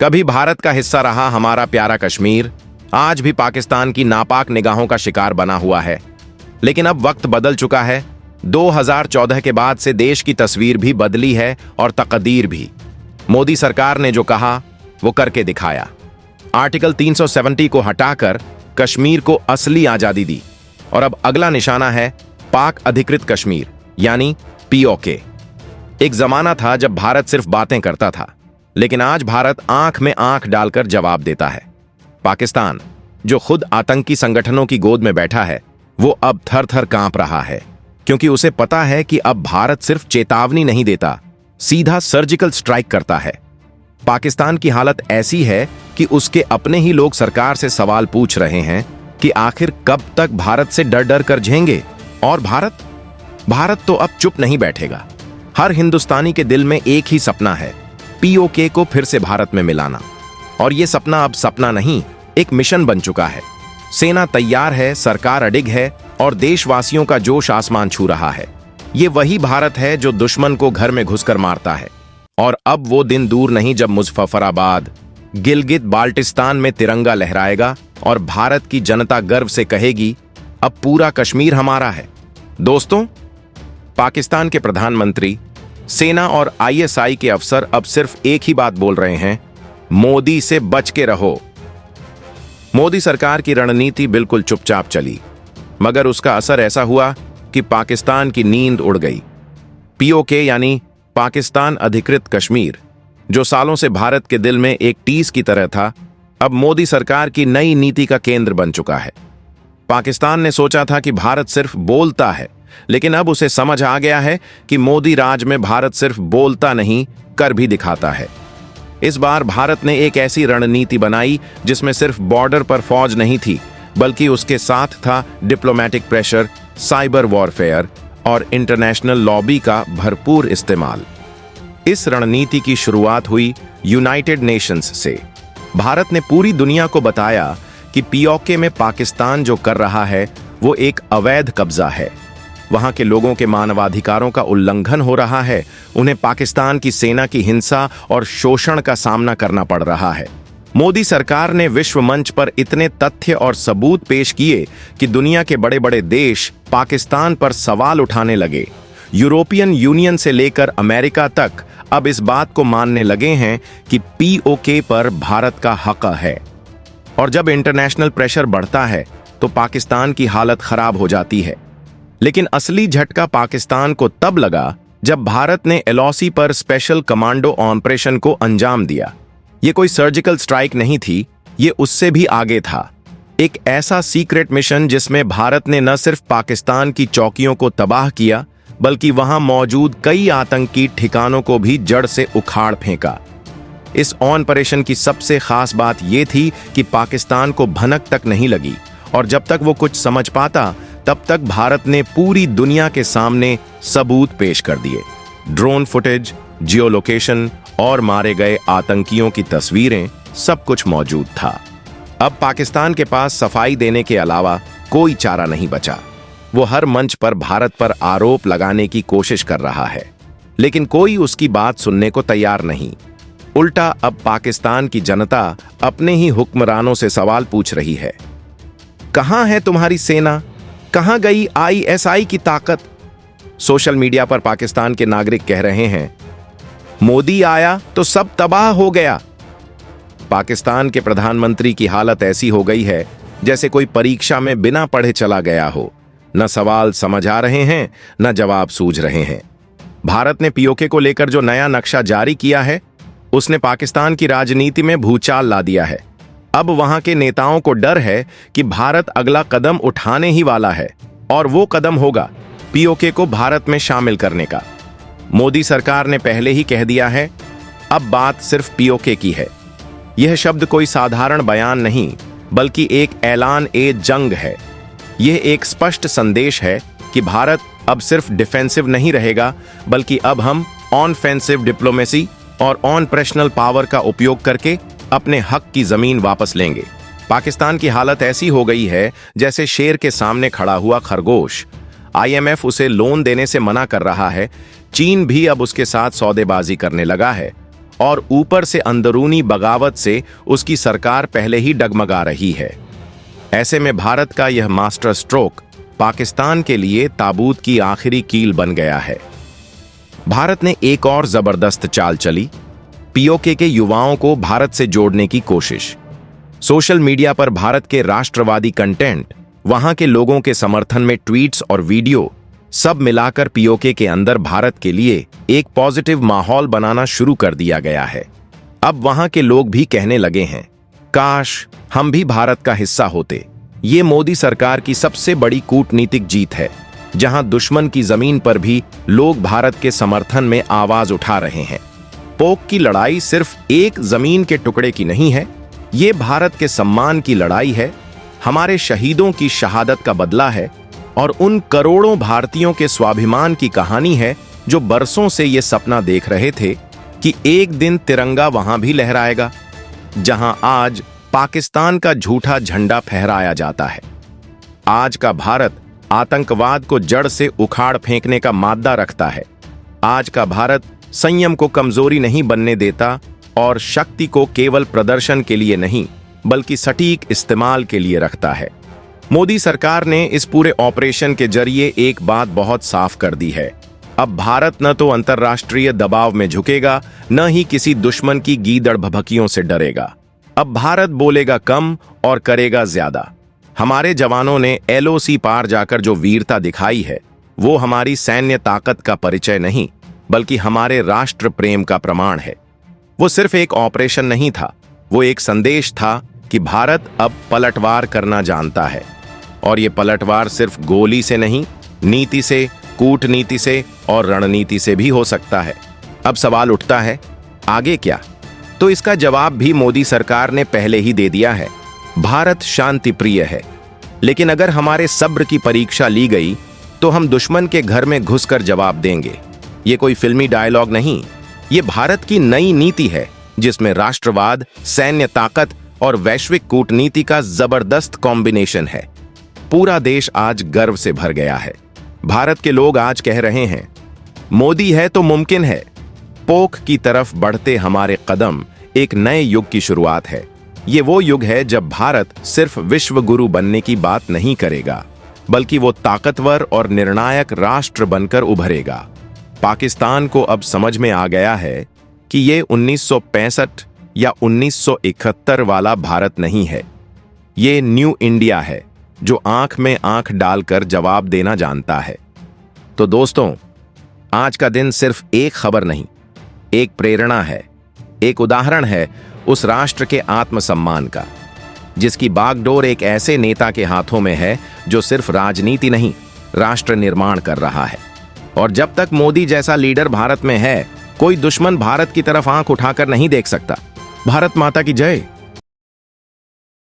कभी भारत का हिस्सा रहा हमारा प्यारा कश्मीर, आज भी पाकिस्तान की नापाक निगाहों का शिकार बना हुआ है। लेकिन अब वक्त बदल चुका है। 2014 के बाद से देश की तस्वीर भी बदली है और तकदीर भी। मोदी सरकार ने जो कहा वो करके दिखाया। आर्टिकल 370 को हटाकर कश्मीर को असली आजादी दी और अब अगला निशाना है पाक अधिकृत कश्मीर यानी पीओके। एक जमाना था जब भारत सिर्फ बातें करता था, लेकिन आज भारत आंख में आंख डालकर जवाब देता है। पाकिस्तान, जो खुद आतंकी संगठनों की गोद में बैठा है, वो अब थर थर कांप रहा है, क्योंकि उसे पता है कि अब भारत सिर्फ चेतावनी नहीं देता, सीधा सर्जिकल स्ट्राइक करता है। पाकिस्तान की हालत ऐसी है कि उसके अपने ही लोग सरकार से सवाल पूछ रहे हैं कि आखिर कब तक भारत से डर डर कर झेंगे। और भारत तो अब चुप नहीं बैठेगा। हर हिंदुस्तानी के दिल में एक ही सपना है, पीओके को फिर से भारत में मिलाना। और यह सपना अब सपना नहीं, एक मिशन बन चुका है। सेना तैयार है, सरकार अडिग है और देशवासियों का जोश आसमान छू रहा है। ये वही भारत है जो दुश्मन को घर में घुसकर मारता है। और अब वो दिन दूर नहीं जब मुजफ्फराबाद, गिलगित बाल्टिस्तान में तिरंगा लहराएगा और भारत की जनता गर्व से कहेगी, अब पूरा कश्मीर हमारा है। दोस्तों, पाकिस्तान के प्रधानमंत्री, सेना और आईएसआई के अफसर अब सिर्फ एक ही बात बोल रहे हैं, मोदी से बच के रहो। मोदी सरकार की रणनीति बिल्कुल चुपचाप चली, मगर उसका असर ऐसा हुआ कि पाकिस्तान की नींद उड़ गई। पीओके यानी पाकिस्तान अधिकृत कश्मीर, जो सालों से भारत के दिल में एक टीस की तरह था, अब मोदी सरकार की नई नीति का केंद्र बन चुका है। पाकिस्तान ने सोचा था कि भारत सिर्फ बोलता है, लेकिन अब उसे समझ आ गया है कि मोदी राज में भारत सिर्फ बोलता नहीं, कर भी दिखाता है। इस बार भारत ने एक ऐसी रणनीति बनाई जिसमें सिर्फ बॉर्डर पर फौज नहीं थी, बल्कि उसके साथ था डिप्लोमेटिक प्रेशर, साइबर वॉरफेयर और इंटरनेशनल लॉबी का भरपूर इस्तेमाल। इस रणनीति की शुरुआत हुई यूनाइटेड नेशंस से। भारत ने पूरी दुनिया को बताया कि पीओके में पाकिस्तान जो कर रहा है वो एक अवैध कब्जा है। वहां के लोगों के मानवाधिकारों का उल्लंघन हो रहा है, उन्हें पाकिस्तान की सेना की हिंसा और शोषण का सामना करना पड़ रहा है। मोदी सरकार ने विश्व मंच पर इतने तथ्य और सबूत पेश किए कि दुनिया के बड़े बड़े देश पाकिस्तान पर सवाल उठाने लगे। यूरोपियन यूनियन से लेकर अमेरिका तक अब इस बात को मानने लगे हैं कि पीओके पर भारत का हक है। और जब इंटरनेशनल प्रेशर बढ़ता है तो पाकिस्तान की हालत खराब हो जाती है। लेकिन असली झटका पाकिस्तान को तब लगा जब भारत ने एलओसी पर स्पेशल कमांडो ऑपरेशन को अंजाम दिया। ये कोई सर्जिकल स्ट्राइक नहीं थी, ये उससे भी आगे था। एक ऐसा सीक्रेट मिशन जिसमें भारत ने न सिर्फ पाकिस्तान की चौकियों को तबाह किया, बल्कि वहां मौजूद कई आतंकी ठिकानों को भी जड़ से उखाड़ फेंका। इस ऑपरेशन की सबसे खास बात यह थी कि पाकिस्तान को भनक तक नहीं लगी, और जब तक वो कुछ समझ पाता तब तक भारत ने पूरी दुनिया के सामने सबूत पेश कर दिए। ड्रोन फुटेज, जियो लोकेशन और मारे गए आतंकियों की तस्वीरें, सब कुछ मौजूद था। अब पाकिस्तान के पास सफाई देने के अलावा कोई चारा नहीं बचा। वो हर मंच पर भारत पर आरोप लगाने की कोशिश कर रहा है, लेकिन कोई उसकी बात सुनने को तैयार नहीं। उल्टा अब पाकिस्तान की जनता अपने ही हुक्मरानों से सवाल पूछ रही है, कहां है तुम्हारी सेना? कहां गई आईएसआई की ताकत? सोशल मीडिया पर पाकिस्तान के नागरिक कह रहे हैं, मोदी आया तो सब तबाह हो गया। पाकिस्तान के प्रधानमंत्री की हालत ऐसी हो गई है जैसे कोई परीक्षा में बिना पढ़े चला गया हो। न सवाल समझ आ रहे हैं, न जवाब सूझ रहे हैं। भारत ने पीओके को लेकर जो नया नक्शा जारी किया है, उसने पाकिस्तान की राजनीति में भूचाल ला दिया है। अब वहां के नेताओं को डर है कि भारत अगला कदम उठाने ही वाला है, और वो कदम होगा पीओके को भारत में शामिल करने का। मोदी सरकार ने पहले ही कह दिया है, अब बात सिर्फ पीओके की है। यह शब्द कोई साधारण बयान नहीं, बल्कि एक ऐलान ए जंग है। यह एक स्पष्ट संदेश है कि भारत अब सिर्फ डिफेंसिव नहीं रहेगा, बल्कि अब हम ऑनफेंसिव डिप्लोमेसी और ऑपरेशनल पावर का उपयोग करके अपने हक की जमीन वापस लेंगे। पाकिस्तान की हालत ऐसी हो गई है जैसे शेर के सामने खड़ा हुआ खरगोश। आईएमएफ उसे लोन देने से मना कर रहा है, चीन भी अब उसके साथ सौदेबाजी करने लगा है, और ऊपर से अंदरूनी बगावत से उसकी सरकार पहले ही डगमगा रही है। ऐसे में भारत का यह मास्टर स्ट्रोक पाकिस्तान के लिए ताबूत की आखिरी कील बन गया है। भारत ने एक और जबरदस्त चाल चली, पीओके के युवाओं को भारत से जोड़ने की कोशिश। सोशल मीडिया पर भारत के राष्ट्रवादी कंटेंट, वहां के लोगों के समर्थन में ट्वीट्स और वीडियो, सब मिलाकर पीओके के अंदर भारत के लिए एक पॉजिटिव माहौल बनाना शुरू कर दिया गया है। अब वहां के लोग भी कहने लगे हैं, काश हम भी भारत का हिस्सा होते। ये मोदी सरकार की सबसे बड़ी कूटनीतिक जीत है, जहां दुश्मन की जमीन पर भी लोग भारत के समर्थन में आवाज उठा रहे हैं। पोक की लड़ाई सिर्फ एक जमीन के टुकड़े की नहीं है, ये भारत के सम्मान की लड़ाई है, हमारे शहीदों की शहादत का बदला है और उन करोड़ों भारतीयों के स्वाभिमान की कहानी है जो बरसों से ये सपना देख रहे थे कि एक दिन तिरंगा वहां भी लहराएगा, जहां आज पाकिस्तान का झूठा झंडा फहराया जाता है। आज का भारत आतंकवाद को जड़ से उखाड़ फेंकने का मादा रखता है। आज का भारत संयम को कमजोरी नहीं बनने देता और शक्ति को केवल प्रदर्शन के लिए नहीं बल्कि सटीक इस्तेमाल के लिए रखता है। मोदी सरकार ने इस पूरे ऑपरेशन के जरिए एक बात बहुत साफ कर दी है, अब भारत न तो अंतर्राष्ट्रीय दबाव में झुकेगा, न ही किसी दुश्मन की गीदड़ भभकियों से डरेगा। अब भारत बोलेगा कम और करेगा ज्यादा। हमारे जवानों ने एलओसी पार जाकर जो वीरता दिखाई है, वो हमारी सैन्य ताकत का परिचय नहीं बल्कि हमारे राष्ट्र प्रेम का प्रमाण है। वो सिर्फ एक ऑपरेशन नहीं था, वो एक संदेश था कि भारत अब पलटवार करना जानता है। और ये पलटवार सिर्फ गोली से नहीं, नीति से, कूटनीति से और रणनीति से भी हो सकता है। अब सवाल उठता है, आगे क्या? तो इसका जवाब भी मोदी सरकार ने पहले ही दे दिया है। भारत शांति प्रिय है, लेकिन अगर हमारे सब्र की परीक्षा ली गई तो हम दुश्मन के घर में घुसकर जवाब देंगे। ये कोई फिल्मी डायलॉग नहीं, ये भारत की नई नीति है जिसमें राष्ट्रवाद, सैन्य ताकत और वैश्विक कूटनीति का जबरदस्त कॉम्बिनेशन है। पूरा देश आज गर्व से भर गया है। भारत के लोग आज कह रहे हैं, मोदी है तो मुमकिन है। पोख की तरफ बढ़ते हमारे कदम एक नए युग की शुरुआत है। ये वो युग है जब भारत सिर्फ विश्व गुरु बनने की बात नहीं करेगा, बल्कि वो ताकतवर और निर्णायक राष्ट्र बनकर उभरेगा। पाकिस्तान को अब समझ में आ गया है कि ये 1965 या 1971 वाला भारत नहीं है, ये न्यू इंडिया है जो आंख में आंख डालकर जवाब देना जानता है। तो दोस्तों, आज का दिन सिर्फ एक खबर नहीं, एक प्रेरणा है, एक उदाहरण है उस राष्ट्र के आत्मसम्मान का, जिसकी बागडोर एक ऐसे नेता के हाथों में है जो सिर्फ राजनीति नहीं, राष्ट्र निर्माण कर रहा है। और जब तक मोदी जैसा लीडर भारत में है, कोई दुश्मन भारत की तरफ आंख उठाकर नहीं देख सकता। भारत माता की जय।